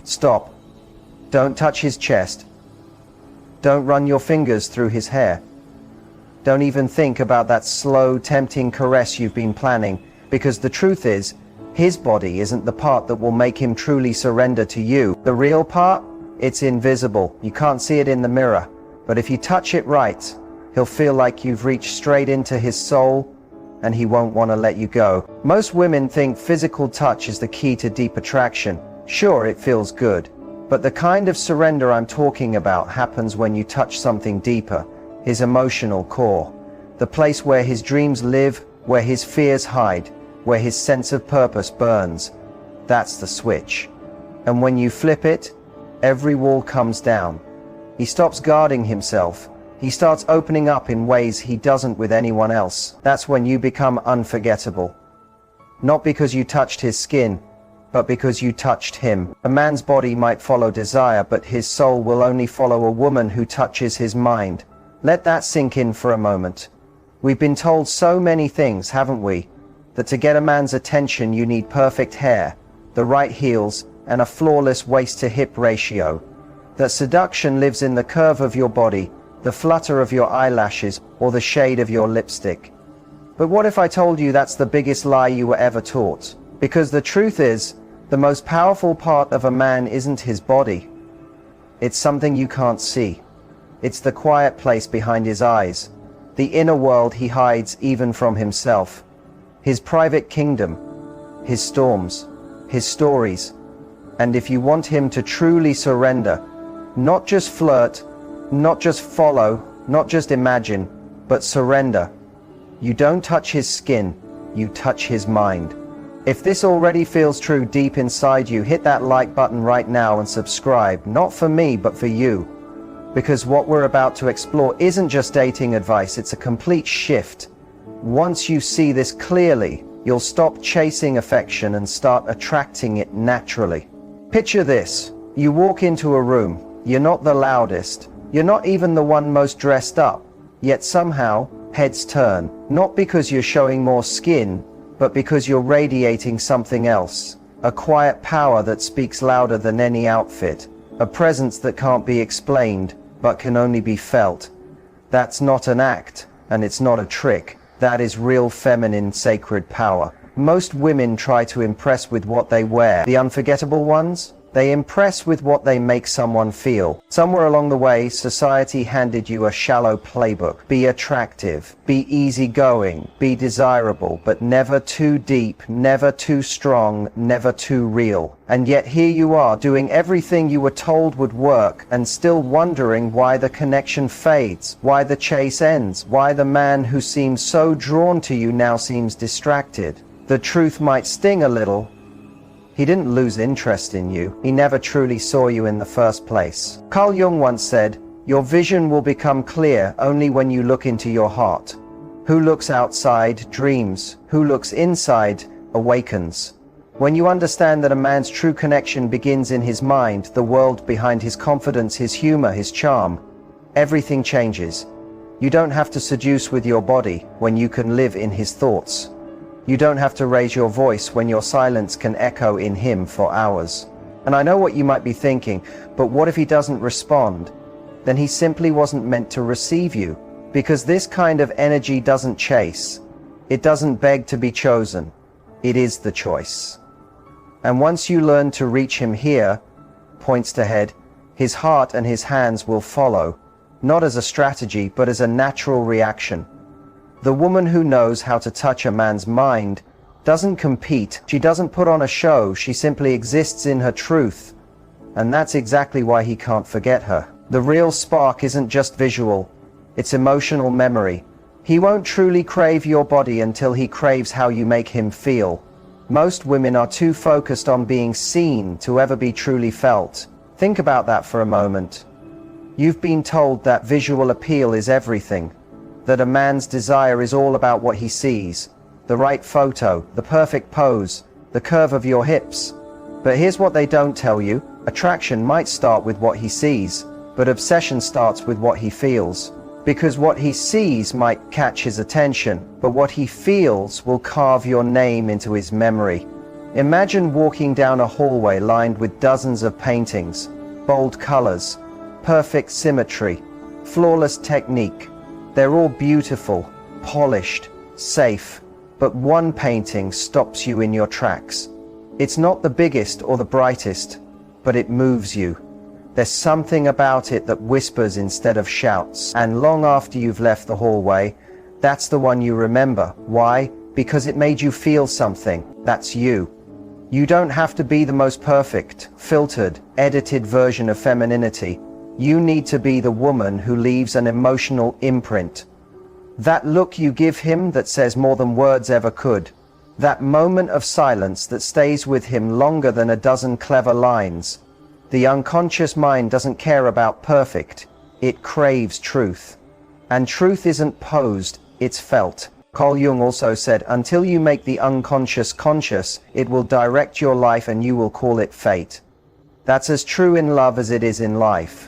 Stop. Don't touch his chest. Don't run your fingers through his hair. Don't even think about that slow, tempting caress you've been planning, because the truth is, his body isn't the part that will make him truly surrender to you. The real part? It's invisible. You can't see it in the mirror. But if you touch it right, he'll feel like you've reached straight into his soul, and he won't want to let you go. Most women think physical touch is the key to deep attraction. Sure, it feels good. But the kind of surrender I'm talking about happens when you touch something deeper. His emotional core, the place where his dreams live, where his fears hide, where his sense of purpose burns. That's the switch. And when you flip it, every wall comes down. He stops guarding himself. He starts opening up in ways he doesn't with anyone else. That's when you become unforgettable. Not because you touched his skin, but because you touched him. A man's body might follow desire, but his soul will only follow a woman who touches his mind. Let that sink in for a moment. We've been told so many things, haven't we? That to get a man's attention you need perfect hair, the right heels, and a flawless waist-to-hip ratio. That seduction lives in the curve of your body, the flutter of your eyelashes, or the shade of your lipstick. But what if I told you that's the biggest lie you were ever taught? Because the truth is, the most powerful part of a man isn't his body. It's something you can't see. It's the quiet place behind his eyes, the inner world he hides even from himself, his private kingdom, his storms, his stories. And if you want him to truly surrender, not just flirt, not just follow, not just imagine, but surrender, you don't touch his skin, you touch his mind. If this already feels true deep inside you, hit that like button right now and subscribe, not for me, but for you. Because what we're about to explore isn't just dating advice, it's a complete shift. Once you see this clearly, you'll stop chasing affection and start attracting it naturally. Picture this. You walk into a room. You're not the loudest. You're not even the one most dressed up. Yet somehow, heads turn. Not because you're showing more skin, but because you're radiating something else. A quiet power that speaks louder than any outfit. A presence that can't be explained, but can only be felt. That's not an act, and it's not a trick. That is real feminine sacred power. Most women try to impress with what they wear. The unforgettable ones? They impress with what they make someone feel. Somewhere along the way, society handed you a shallow playbook. Be attractive, be easygoing, be desirable, but never too deep, never too strong, never too real. And yet here you are, doing everything you were told would work, and still wondering why the connection fades, why the chase ends, why the man who seems so drawn to you now seems distracted. The truth might sting a little. He didn't lose interest in you. He never truly saw you in the first place. Carl Jung once said, "Your vision will become clear only when you look into your heart." Who looks outside dreams. Who looks inside awakens. When you understand that a man's true connection begins in his mind, the world behind his confidence, his humor, his charm, everything changes. You don't have to seduce with your body when you can live in his thoughts. You don't have to raise your voice when your silence can echo in him for hours. And I know what you might be thinking, but what if he doesn't respond? Then he simply wasn't meant to receive you, because this kind of energy doesn't chase. It doesn't beg to be chosen. It is the choice. And once you learn to reach him here, points to head, his heart and his hands will follow, not as a strategy, but as a natural reaction. The woman who knows how to touch a man's mind doesn't compete. She doesn't put on a show. She simply exists in her truth. And that's exactly why he can't forget her. The real spark isn't just visual. It's emotional memory. He won't truly crave your body until he craves how you make him feel. Most women are too focused on being seen to ever be truly felt. Think about that for a moment. You've been told that visual appeal is everything. That a man's desire is all about what he sees. The right photo, the perfect pose, the curve of your hips. But here's what they don't tell you. Attraction might start with what he sees, but obsession starts with what he feels. Because what he sees might catch his attention, but what he feels will carve your name into his memory. Imagine walking down a hallway lined with dozens of paintings, bold colors, perfect symmetry, flawless technique. They're all beautiful, polished, safe, but one painting stops you in your tracks. It's not the biggest or the brightest, but it moves you. There's something about it that whispers instead of shouts, and long after you've left the hallway, that's the one you remember. Why? Because it made you feel something. That's you. You don't have to be the most perfect, filtered, edited version of femininity. You need to be the woman who leaves an emotional imprint. That look you give him that says more than words ever could. That moment of silence that stays with him longer than a dozen clever lines. The unconscious mind doesn't care about perfect. It craves truth. And truth isn't posed, it's felt. Carl Jung also said, until you make the unconscious conscious, it will direct your life and you will call it fate. That's as true in love as it is in life.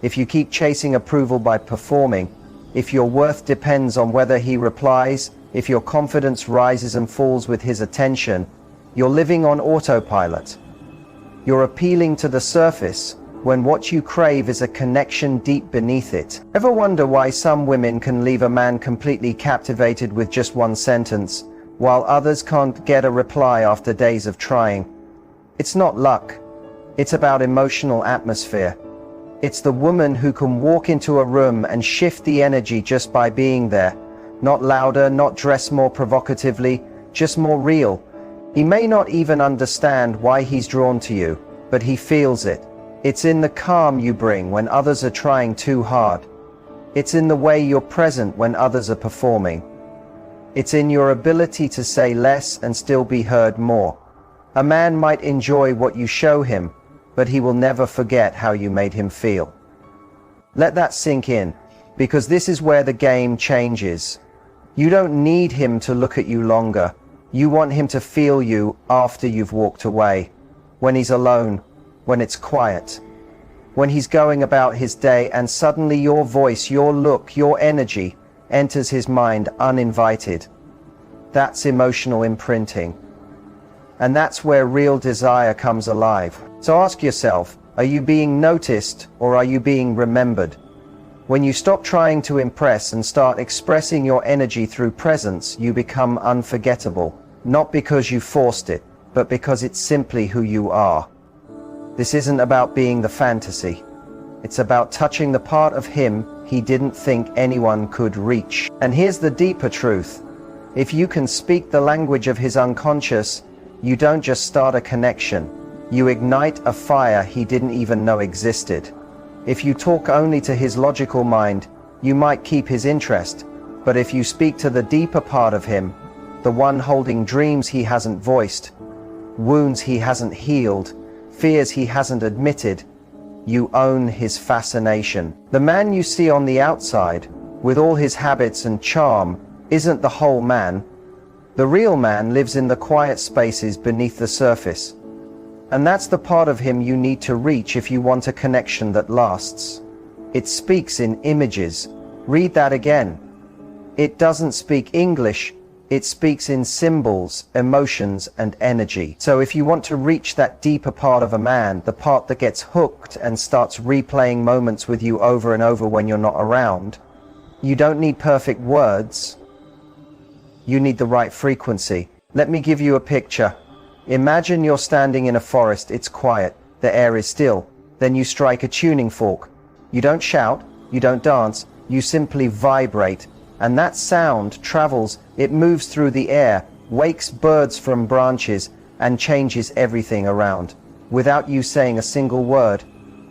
If you keep chasing approval by performing, if your worth depends on whether he replies, if your confidence rises and falls with his attention, you're living on autopilot. You're appealing to the surface when what you crave is a connection deep beneath it. Ever wonder why some women can leave a man completely captivated with just one sentence, while others can't get a reply after days of trying? It's not luck. It's about emotional atmosphere. It's the woman who can walk into a room and shift the energy just by being there. Not louder, not dressed more provocatively, just more real. He may not even understand why he's drawn to you, but he feels it. It's in the calm you bring when others are trying too hard. It's in the way you're present when others are performing. It's in your ability to say less and still be heard more. A man might enjoy what you show him, but he will never forget how you made him feel. Let that sink in, because this is where the game changes. You don't need him to look at you longer. You want him to feel you after you've walked away, when he's alone, when it's quiet, when he's going about his day and suddenly your voice, your look, your energy enters his mind uninvited. That's emotional imprinting. And that's where real desire comes alive. So ask yourself, are you being noticed or are you being remembered? When you stop trying to impress and start expressing your energy through presence, you become unforgettable. Not because you forced it, but because it's simply who you are. This isn't about being the fantasy. It's about touching the part of him he didn't think anyone could reach. And here's the deeper truth. If you can speak the language of his unconscious, you don't just start a connection. You ignite a fire he didn't even know existed. If you talk only to his logical mind, you might keep his interest. But if you speak to the deeper part of him, the one holding dreams he hasn't voiced, wounds he hasn't healed, fears he hasn't admitted, you own his fascination. The man you see on the outside, with all his habits and charm, isn't the whole man. The real man lives in the quiet spaces beneath the surface. And that's the part of him you need to reach if you want a connection that lasts. It speaks in images. Read that again. It doesn't speak English. It speaks in symbols, emotions, and energy. So if you want to reach that deeper part of a man, the part that gets hooked and starts replaying moments with you over and over when you're not around, you don't need perfect words. You need the right frequency. Let me give you a picture. Imagine you're standing in a forest, it's quiet, the air is still. Then you strike a tuning fork. You don't shout, you don't dance, you simply vibrate. And that sound travels, it moves through the air, wakes birds from branches, and changes everything around, without you saying a single word.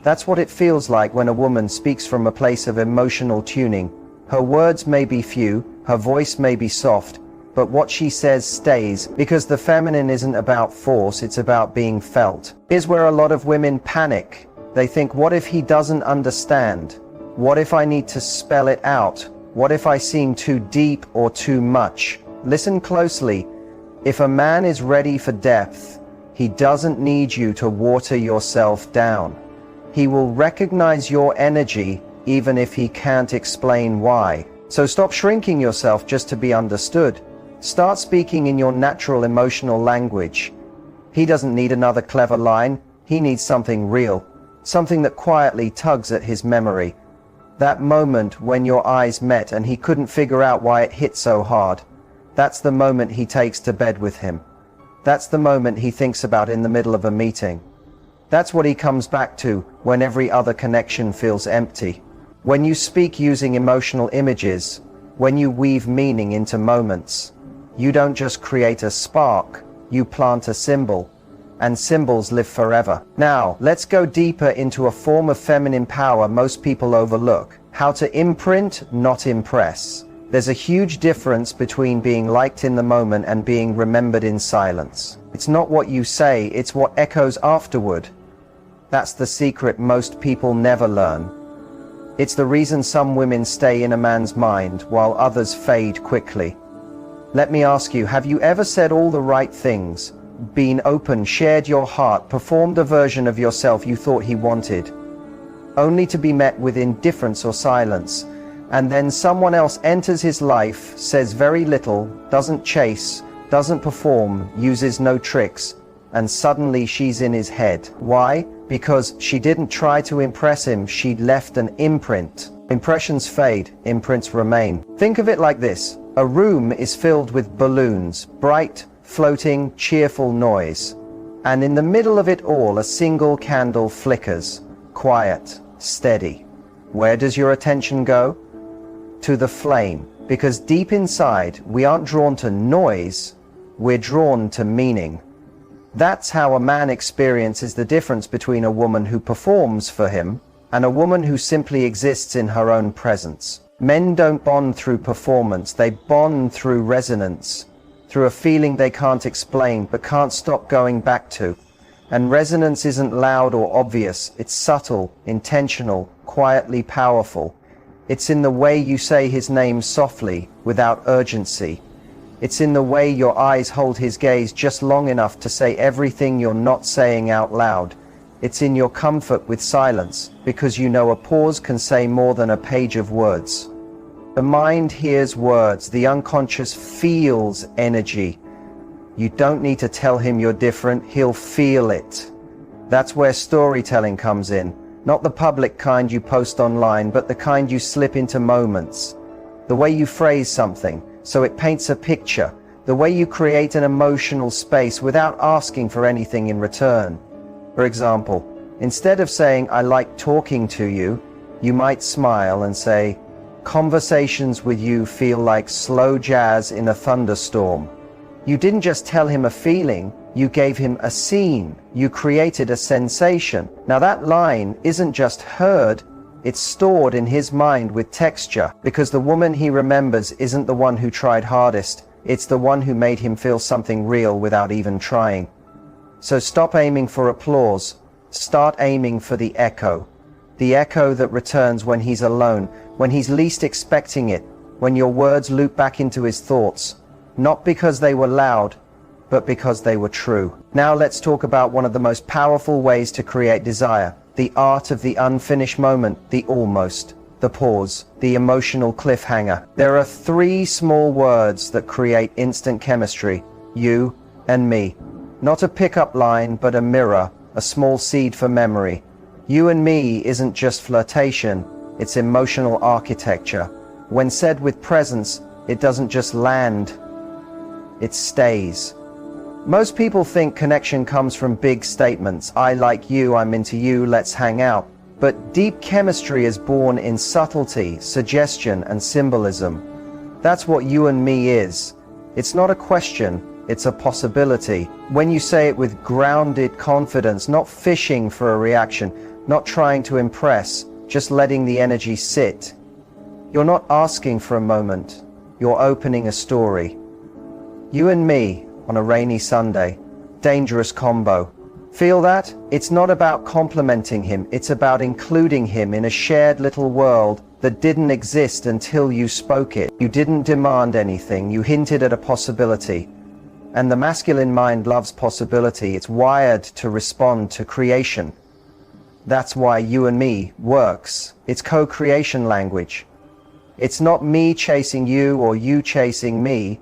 That's what it feels like when a woman speaks from a place of emotional tuning. Her words may be few, her voice may be soft, but what she says stays, because the feminine isn't about force, it's about being felt. Here's where a lot of women panic. They think, what if he doesn't understand? What if I need to spell it out? What if I seem too deep or too much? Listen closely. If a man is ready for depth, he doesn't need you to water yourself down. He will recognize your energy even if he can't explain why. So stop shrinking yourself just to be understood. Start speaking in your natural emotional language. He doesn't need another clever line. He needs something real, something that quietly tugs at his memory. That moment when your eyes met and he couldn't figure out why it hit so hard. That's the moment he takes to bed with him. That's the moment he thinks about in the middle of a meeting. That's what he comes back to when every other connection feels empty. When you speak using emotional images, when you weave meaning into moments, you don't just create a spark, you plant a symbol. And symbols live forever. Now, let's go deeper into a form of feminine power most people overlook. How to imprint, not impress. There's a huge difference between being liked in the moment and being remembered in silence. It's not what you say, it's what echoes afterward. That's the secret most people never learn. It's the reason some women stay in a man's mind while others fade quickly. Let me ask you, have you ever said all the right things, been open, shared your heart, performed a version of yourself you thought he wanted, only to be met with indifference or silence, and then someone else enters his life, says very little, doesn't chase, doesn't perform, uses no tricks, and suddenly she's in his head. Why? Because she didn't try to impress him, she'd left an imprint. Impressions fade, imprints remain. Think of it like this. A room is filled with balloons, bright, floating, cheerful noise. And in the middle of it all, a single candle flickers, quiet, steady. Where does your attention go? To the flame, because deep inside, we aren't drawn to noise, we're drawn to meaning. That's how a man experiences the difference between a woman who performs for him and a woman who simply exists in her own presence. Men don't bond through performance, they bond through resonance, through a feeling they can't explain but can't stop going back to. And resonance isn't loud or obvious, it's subtle, intentional, quietly powerful. It's in the way you say his name softly, without urgency. It's in the way your eyes hold his gaze just long enough to say everything you're not saying out loud. It's in your comfort with silence, because you know a pause can say more than a page of words. The mind hears words, the unconscious feels energy. You don't need to tell him you're different, he'll feel it. That's where storytelling comes in. Not the public kind you post online, but the kind you slip into moments. The way you phrase something, so it paints a picture. The way you create an emotional space without asking for anything in return. For example, instead of saying, "I like talking to you," you might smile and say, "Conversations with you feel like slow jazz in a thunderstorm." You didn't just tell him a feeling, you gave him a scene. You created a sensation. Now that line isn't just heard, it's stored in his mind with texture, because the woman he remembers isn't the one who tried hardest, it's the one who made him feel something real without even trying. So stop aiming for applause, start aiming for the echo that returns when he's alone, when he's least expecting it, when your words loop back into his thoughts, not because they were loud, but because they were true. Now let's talk about one of the most powerful ways to create desire, the art of the unfinished moment, the almost, the pause, the emotional cliffhanger. There are 3 small words that create instant chemistry: you and me. Not a pickup line, but a mirror, a small seed for memory. You and me isn't just flirtation, it's emotional architecture. When said with presence, it doesn't just land, it stays. Most people think connection comes from big statements. I like you, I'm into you, let's hang out. But deep chemistry is born in subtlety, suggestion, and symbolism. That's what you and me is. It's not a question, it's a possibility. When you say it with grounded confidence, not fishing for a reaction, not trying to impress, just letting the energy sit. You're not asking for a moment, you're opening a story. You and me on a rainy Sunday, dangerous combo. Feel that? It's not about complimenting him, it's about including him in a shared little world that didn't exist until you spoke it. You didn't demand anything, you hinted at a possibility. And the masculine mind loves possibility, it's wired to respond to creation. That's why you and me works. It's co-creation language. It's not me chasing you or you chasing me.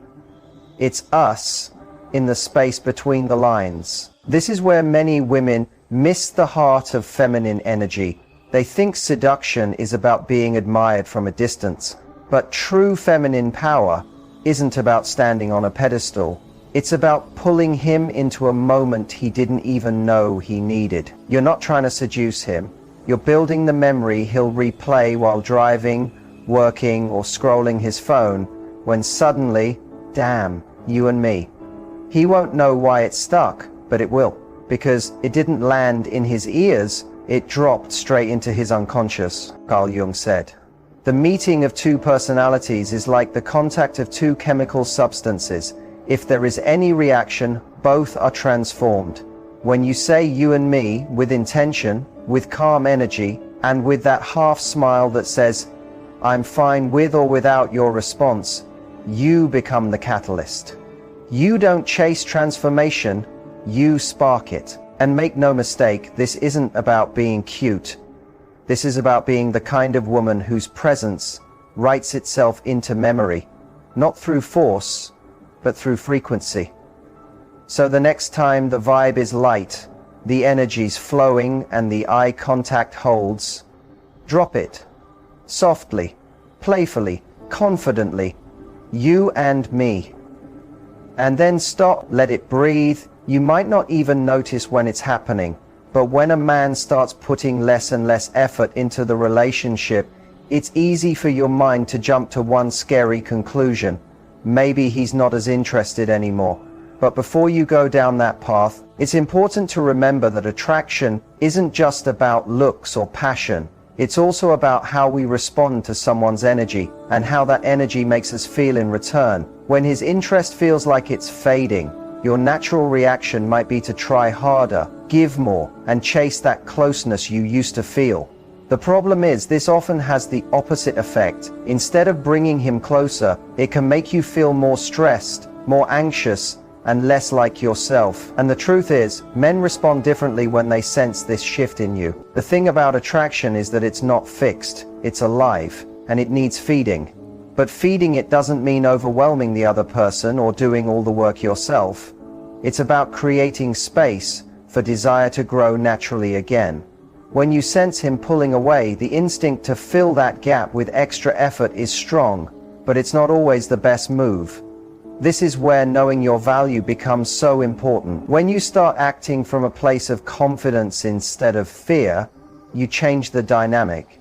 It's us in the space between the lines. This is where many women miss the heart of feminine energy. They think seduction is about being admired from a distance, but true feminine power isn't about standing on a pedestal. It's about pulling him into a moment he didn't even know he needed. You're not trying to seduce him. You're building the memory he'll replay while driving, working, or scrolling his phone, when suddenly, damn, you and me. He won't know why it stuck, but it will, because it didn't land in his ears, it dropped straight into his unconscious, Carl Jung said. The meeting of two personalities is like the contact of two chemical substances. If there is any reaction, both are transformed. When you say you and me with intention, with calm energy, and with that half smile that says, I'm fine with or without your response, you become the catalyst. You don't chase transformation, you spark it. And make no mistake, this isn't about being cute. This is about being the kind of woman whose presence writes itself into memory, not through force, but through frequency. So the next time the vibe is light, the energy's flowing, and the eye contact holds, drop it. Softly, playfully, confidently. You and me. And then stop, let it breathe. You might not even notice when it's happening, but when a man starts putting less and less effort into the relationship, it's easy for your mind to jump to one scary conclusion. Maybe he's not as interested anymore. But before you go down that path, it's important to remember that attraction isn't just about looks or passion. It's also about how we respond to someone's energy and how that energy makes us feel in return. When his interest feels like it's fading, your natural reaction might be to try harder, give more, and chase that closeness you used to feel. The problem is, this often has the opposite effect. Instead of bringing him closer, it can make you feel more stressed, more anxious, and less like yourself. And the truth is, men respond differently when they sense this shift in you. The thing about attraction is that it's not fixed, it's alive, and it needs feeding. But feeding it doesn't mean overwhelming the other person or doing all the work yourself. It's about creating space for desire to grow naturally again. When you sense him pulling away, the instinct to fill that gap with extra effort is strong, but it's not always the best move. This is where knowing your value becomes so important. When you start acting from a place of confidence instead of fear, you change the dynamic.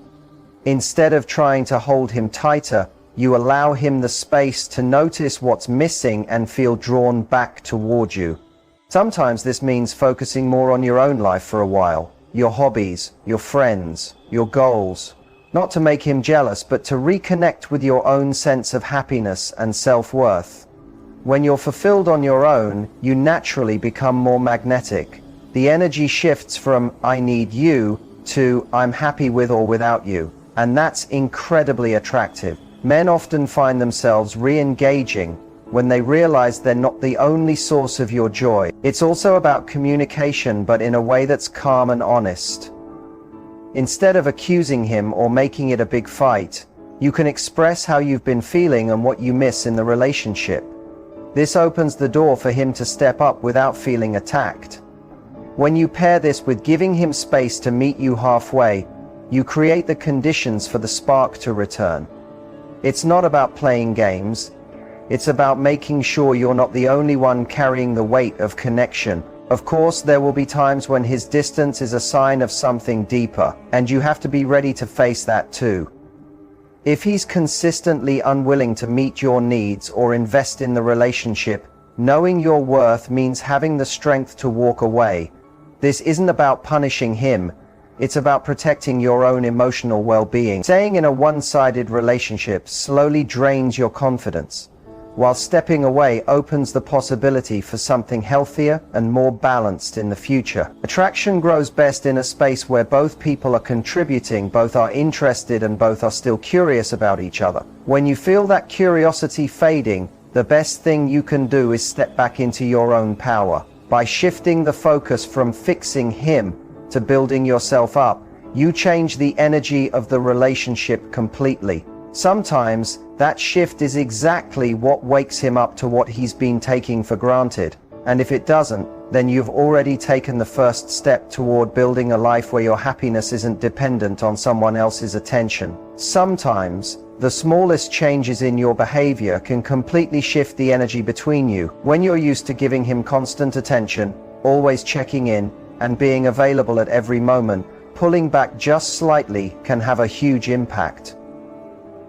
Instead of trying to hold him tighter, you allow him the space to notice what's missing and feel drawn back toward you. Sometimes this means focusing more on your own life for a while, your hobbies, your friends, your goals. Not to make him jealous, but to reconnect with your own sense of happiness and self-worth. When you're fulfilled on your own, you naturally become more magnetic. The energy shifts from I need you to I'm happy with or without you. And that's incredibly attractive. Men often find themselves re-engaging when they realize they're not the only source of your joy. It's also about communication, but in a way that's calm and honest. Instead of accusing him or making it a big fight, you can express how you've been feeling and what you miss in the relationship. This opens the door for him to step up without feeling attacked. When you pair this with giving him space to meet you halfway, you create the conditions for the spark to return. It's not about playing games. It's about making sure you're not the only one carrying the weight of connection. Of course, there will be times when his distance is a sign of something deeper, and you have to be ready to face that too. If he's consistently unwilling to meet your needs or invest in the relationship, knowing your worth means having the strength to walk away. This isn't about punishing him. It's about protecting your own emotional well-being. Staying in a one-sided relationship slowly drains your confidence, while stepping away opens the possibility for something healthier and more balanced in the future. Attraction grows best in a space where both people are contributing, both are interested, and both are still curious about each other. When you feel that curiosity fading, the best thing you can do is step back into your own power. By shifting the focus from fixing him to building yourself up, you change the energy of the relationship completely. Sometimes That shift is exactly what wakes him up to what he's been taking for granted. And if it doesn't, then you've already taken the first step toward building a life where your happiness isn't dependent on someone else's attention. Sometimes, the smallest changes in your behavior can completely shift the energy between you. When you're used to giving him constant attention, always checking in, and being available at every moment, pulling back just slightly can have a huge impact.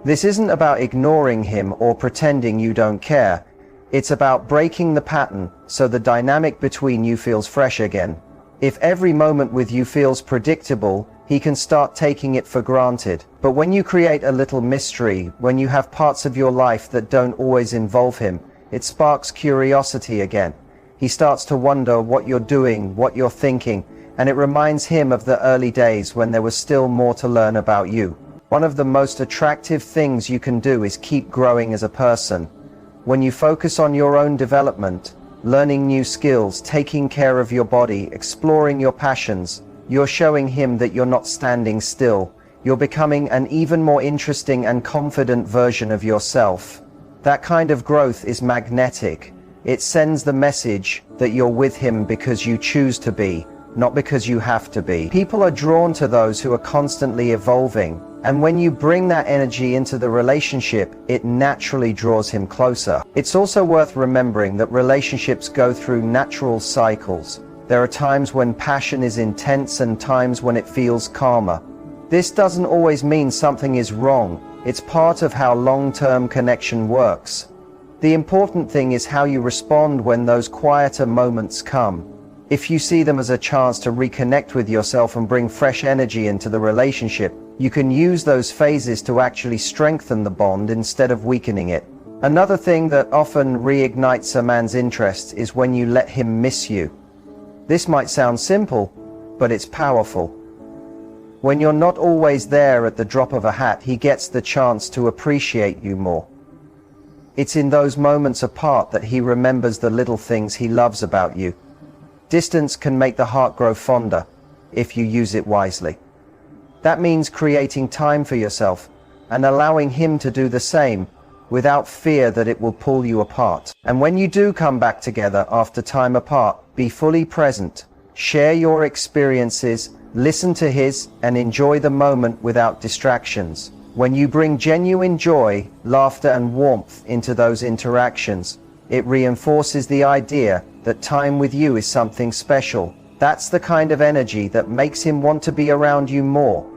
This isn't about ignoring him or pretending you don't care. It's about breaking the pattern so the dynamic between you feels fresh again. If every moment with you feels predictable, he can start taking it for granted. But when you create a little mystery, when you have parts of your life that don't always involve him, it sparks curiosity again. He starts to wonder what you're doing, what you're thinking, and it reminds him of the early days when there was still more to learn about you. One of the most attractive things you can do is keep growing as a person. When you focus on your own development, learning new skills, taking care of your body, exploring your passions, you're showing him that you're not standing still. You're becoming an even more interesting and confident version of yourself. That kind of growth is magnetic. It sends the message that you're with him because you choose to be, not because you have to be. People are drawn to those who are constantly evolving, and when you bring that energy into the relationship, it naturally draws him closer. It's also worth remembering that relationships go through natural cycles. There are times when passion is intense and times when it feels calmer. This doesn't always mean something is wrong. It's part of how long-term connection works. The important thing is how you respond when those quieter moments come. If you see them as a chance to reconnect with yourself and bring fresh energy into the relationship, you can use those phases to actually strengthen the bond instead of weakening it. Another thing that often reignites a man's interest is when you let him miss you. This might sound simple, but it's powerful. When you're not always there at the drop of a hat, he gets the chance to appreciate you more. It's in those moments apart that he remembers the little things he loves about you. Distance can make the heart grow fonder if you use it wisely. That means creating time for yourself and allowing him to do the same without fear that it will pull you apart. And when you do come back together after time apart, be fully present. Share your experiences, listen to his, and enjoy the moment without distractions. When you bring genuine joy, laughter, and warmth into those interactions, it reinforces the idea that time with you is something special. That's the kind of energy that makes him want to be around you more.